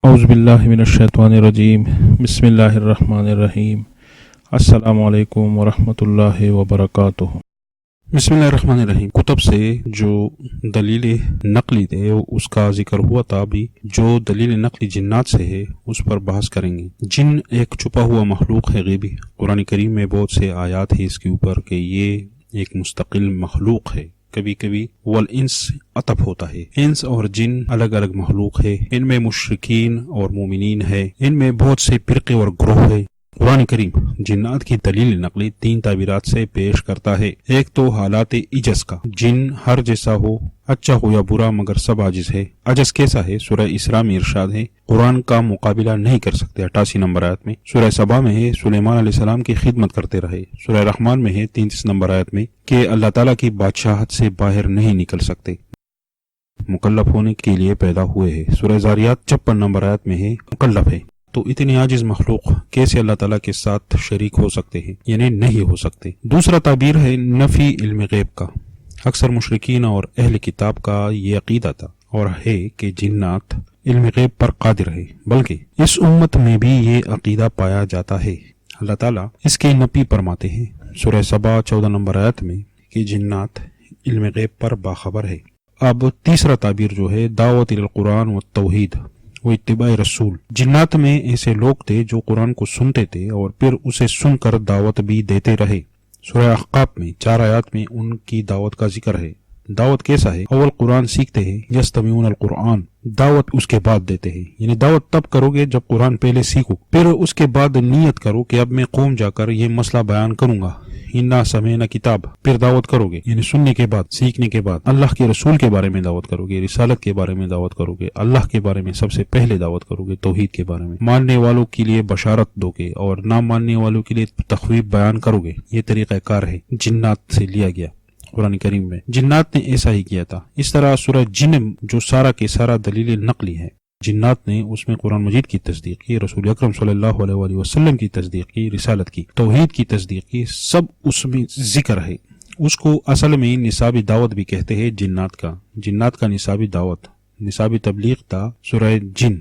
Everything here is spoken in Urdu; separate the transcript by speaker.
Speaker 1: اعوذ باللہ من الشیطان الرجیم بسم اللہ الرحمن الرحیم السلام علیکم ورحمۃ اللہ وبرکاتہ۔
Speaker 2: بسم اللہ الرحمن الرحیم۔ کتب سے جو دلیل نقلی تھے اس کا ذکر ہوا تھا، ابھی جو دلیل نقلی جنات سے ہے اس پر بحث کریں گے۔ جن ایک چھپا ہوا مخلوق ہے غیبی، قرآن کریم میں بہت سے آیات ہیں اس کے اوپر کہ یہ ایک مستقل مخلوق ہے۔ کبھی کبھی والانس عطف ہوتا ہے، انس اور جن الگ الگ مخلوق ہے، ان میں مشرکین اور مومنین ہے، ان میں بہت سے فرقے اور گروہ ہے۔ قرآن کریم جنات کی دلیل نقلی تین تعبیرات سے پیش کرتا ہے۔ ایک تو حالات عجز کا، جن ہر جیسا ہو، اچھا ہو یا برا، مگر سب عاجز ہے۔ عجز کیسا ہے؟ سورہ اسراء میں ارشاد ہے قرآن کا مقابلہ نہیں کر سکتے، 88 نمبر آیت میں۔ سورہ سبا میں ہے سلیمان علیہ السلام کی خدمت کرتے رہے۔ سورہ رحمان میں ہے 33 نمبر آیت میں کہ اللہ تعالیٰ کی بادشاہت سے باہر نہیں نکل سکتے، مکلف ہونے کے لیے پیدا ہوئے ہیں۔ سورہ زاریات 56 نمبر آیت میں ہے مکلف ہے۔ تو اتنی عاجز مخلوق کیسے اللہ تعالیٰ کے ساتھ شریک ہو سکتے ہیں؟ یعنی نہیں ہو سکتے۔ دوسرا تعبیر ہے نفی علم غیب کا۔ اکثر مشرکین اور اہل کتاب کا یہ عقیدہ تھا اور ہے کہ جنات علم غیب پر قادر ہے، بلکہ اس امت میں بھی یہ عقیدہ پایا جاتا ہے۔ اللہ تعالیٰ اس کی نفی فرماتے ہیں سورہ سبا 14 نمبر آیت میں کہ جنات علم غیب پر باخبر ہے۔ اب تیسرا تعبیر جو ہے دعوت القرآن و توحید و اتباع رسول۔ جنات میں ایسے لوگ تھے جو قرآن کو سنتے تھے اور پھر اسے سن کر دعوت بھی دیتے رہے۔ سورہ احقاف میں 4 آیات میں ان کی دعوت کا ذکر ہے۔ دعوت کیسا ہے؟ اول قرآن سیکھتے ہیں، یستمعون القرآن، دعوت اس کے بعد دیتے ہیں۔ یعنی دعوت تب کرو گے جب قرآن پہلے سیکھو، پھر اس کے بعد نیت کرو کہ اب میں قوم جا کر یہ مسئلہ بیان کروں گا، انا سمعنا کتاب، پھر دعوت کرو گے۔ یعنی سننے کے بعد، سیکھنے کے بعد اللہ کے رسول کے بارے میں دعوت کرو گے، رسالت کے بارے میں دعوت کرو گے، اللہ کے بارے میں سب سے پہلے دعوت کرو گے، توحید کے بارے میں ماننے والوں کے لیے بشارت دو گے اور نہ ماننے والوں کے لیے تخویف بیان کرو گے۔ یہ طریقہ کار ہے، جنات سے لیا گیا قرآن کریم میں۔ جنات نے ایسا ہی کیا تھا۔ اس طرح سورہ جن جو سارا کے سارا دلیل نقلی ہے، جنات نے اس میں قرآن مجید کی تصدیق کی، رسول اکرم صلی اللہ علیہ وآلہ وسلم کی تصدیق کی، رسالت کی، توحید کی تصدیق کی، سب اس میں ذکر ہے۔ اس کو اصل میں نصابی دعوت بھی کہتے ہیں جنات کا۔ جنات کا نصابی دعوت، نصابی تبلیغ تھا سورہ جن۔